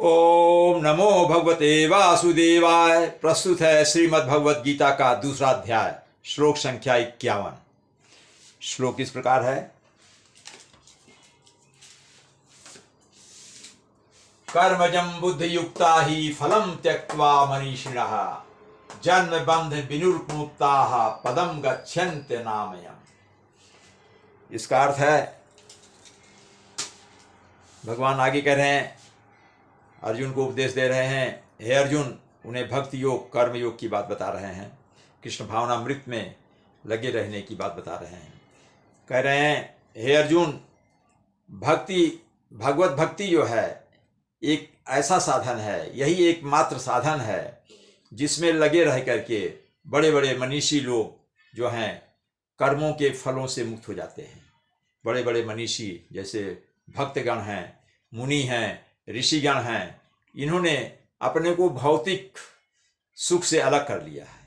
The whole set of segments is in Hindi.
ओम नमो भगवते वासुदेवाय। प्रस्तुत है श्रीमद् भगवत गीता का दूसरा अध्याय, श्लोक संख्या 51। श्लोक इस प्रकार है। कर्मजं बुद्धियुक्ता ही फलं त्यक्त्वा मनीषिणः जन्म बंध विनिर्मुक्ताः पदम गच्छन्ति नामयम्। इसका अर्थ है, भगवान आगे कह रहे हैं, अर्जुन को उपदेश दे रहे हैं। हे अर्जुन, उन्हें भक्ति योग कर्म योग की बात बता रहे हैं, कृष्ण भावनामृत में लगे रहने की बात बता रहे हैं। कह रहे हैं, हे अर्जुन, भगवत भक्ति जो है एक ऐसा साधन है, यही एकमात्र साधन है जिसमें लगे रह करके बड़े बड़े मनीषी लोग जो हैं कर्मों के फलों से मुक्त हो जाते हैं। बड़े बड़े मनीषी जैसे भक्तगण हैं, मुनि हैं, ऋषिगण हैं, इन्होंने अपने को भौतिक सुख से अलग कर लिया है।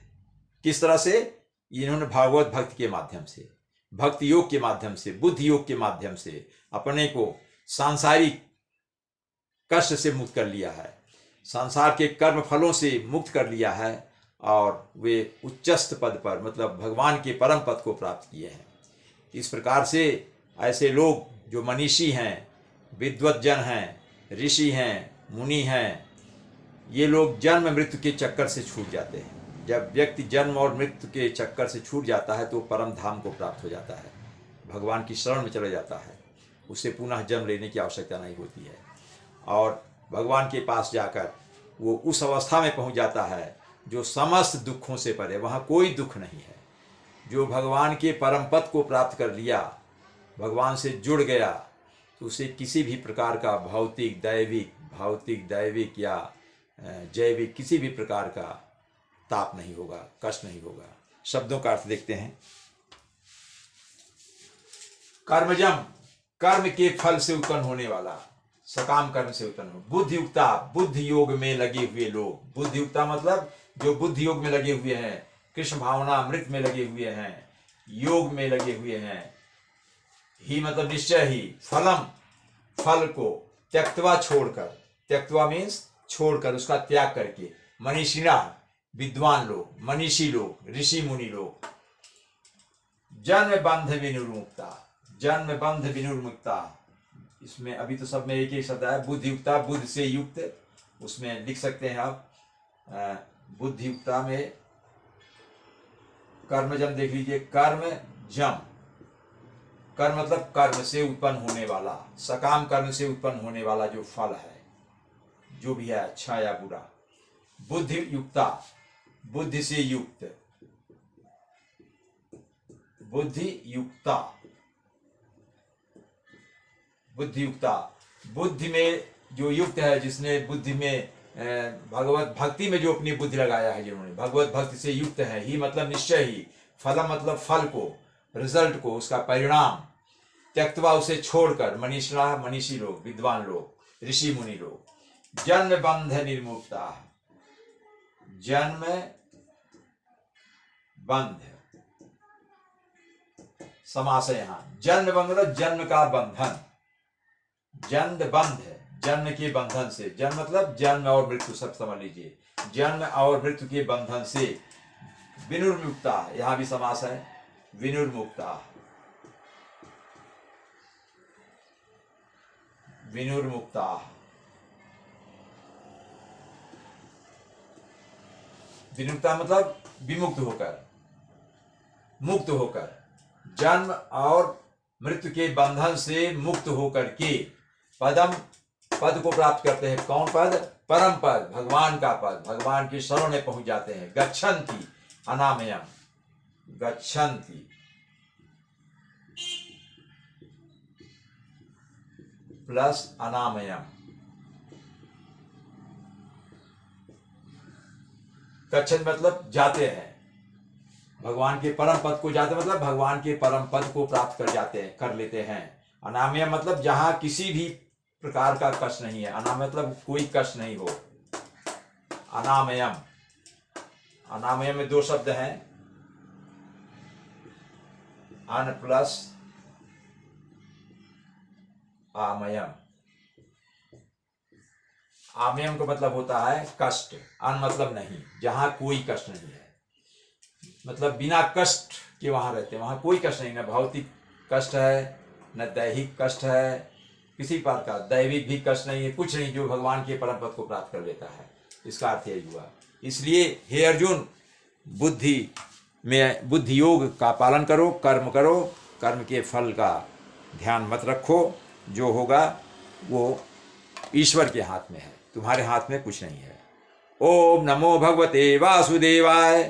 किस तरह से? इन्होंने भागवत भक्ति के माध्यम से, भक्ति योग के माध्यम से, बुद्धि योग के माध्यम से अपने को सांसारिक कष्ट से मुक्त कर लिया है, संसार के कर्म फलों से मुक्त कर लिया है और वे उच्चस्थ पद पर, मतलब भगवान के परम पद को प्राप्त किए हैं। इस प्रकार से ऐसे लोग जो मनीषी हैं, विद्वत जन हैं, ऋषि हैं, मुनि हैं, ये लोग जन्म मृत्यु के चक्कर से छूट जाते हैं। जब व्यक्ति जन्म और मृत्यु के चक्कर से छूट जाता है तो परम धाम को प्राप्त हो जाता है, भगवान की शरण में चले जाता है, उसे पुनः जन्म लेने की आवश्यकता नहीं होती है और भगवान के पास जाकर वो उस अवस्था में पहुंच जाता है जो समस्त दुखों से परे, वहाँ कोई दुख नहीं है। जो भगवान के परम पद को प्राप्त कर लिया, भगवान से जुड़ गया, तो उसे किसी भी प्रकार का भौतिक दैविक या जैविक किसी भी प्रकार का ताप नहीं होगा, कष्ट नहीं होगा। शब्दों का अर्थ देखते हैं। कर्मजम, कर्म के फल से उत्पन्न होने वाला, सकाम कर्म से उत्पन्न हो। बुद्धियुक्ता, बुद्धि योग में लगे हुए लोग। बुद्धियुक्ता मतलब जो बुद्धि योग में लगे हुए हैं, कृष्ण भावना अमृत में लगे हुए हैं, योग में लगे हुए हैं। ही मतलब निश्चय ही, फलम फल को, त्यक्तवा छोड़कर, त्यक्तवा मीन्स छोड़कर, उसका त्याग करके, मनीषिणा विद्वान लोग, मनीषी लोग, ऋषि मुनि लोग। जन्म बंध विनिर्मुक्ता, जन्म बंध विनिर्मुक्ता, इसमें अभी तो सब में एक ही शब्द है, बुद्धियुक्ता, बुद्ध से युक्त, उसमें लिख सकते हैं आप। बुद्धियुक्ता में कर्मजम देख लीजिए, कर्म जम, कर्म मतलब कर्म से उत्पन्न होने वाला, सकाम कर्म से उत्पन्न होने वाला जो फल है, जो भी है, अच्छा या बुरा। बुद्धि युक्ता, बुद्धि से युक्त, बुद्धि युक्ता, बुद्धि युक्ता, बुद्धि में जो युक्त है, जिसने बुद्धि में भगवत भक्ति में जो अपनी बुद्धि लगाया है, जिन्होंने भगवत भक्ति से युक्त है। ही मतलब निश्चय ही, फलम मतलब फल को, रिजल्ट को, उसका परिणाम, त्यक्तवा उसे छोड़कर, मनीषा मनीषी लोग, विद्वान लोग, ऋषि मुनि लोग। जन्म बंध निर्मुक्ता, जन्म बंध समास है यहां। जन्म बंध जन्म का बंधन, जन्म बंध है जन्म के बंधन से, जन्म मतलब जन्म और मृत्यु, सब समझ लीजिए, जन्म और मृत्यु के बंधन से। विनिर्मुक्ता, यहां भी समास है, विनिर्मुक्ता, विनिर्मुक्ता, विनिर्मुक्ता मतलब विमुक्त होकर, मुक्त होकर, जन्म और मृत्यु के बंधन से मुक्त होकर के पदम, पद को प्राप्त करते हैं। कौन पद? परम पद, भगवान का पद, भगवान की शरण में पहुंच जाते हैं। गच्छन्ति अनामयम, गच्छन्ति प्लस अनामयम, गच्छन मतलब जाते हैं, भगवान के परम पद को जाते, मतलब भगवान के परम पद को प्राप्त कर जाते हैं, कर लेते हैं। अनामय मतलब जहां किसी भी प्रकार का कष्ट नहीं है, अनामय मतलब कोई कष्ट नहीं हो। अनामयम, अनामयम में दो शब्द हैं, अन प्लस आमयम। आम्यम का मतलब होता है कष्ट, अन मतलब नहीं, जहाँ कोई कष्ट नहीं है, मतलब बिना कष्ट के वहाँ रहते हैं, वहाँ कोई कष्ट नहीं, न भौतिक कष्ट है न दैहिक कष्ट है, किसी प्रकार का दैविक भी कष्ट नहीं है, कुछ नहीं, जो भगवान के परम पद को प्राप्त कर लेता है। इसका अर्थ यही हुआ। इसलिए हे अर्जुन, बुद्धि योग का पालन करो, कर्म करो, कर्म के फल का ध्यान मत रखो, जो होगा वो ईश्वर के हाथ में है, तुम्हारे हाथ में कुछ नहीं है। ओम नमो भगवते वासुदेवाय।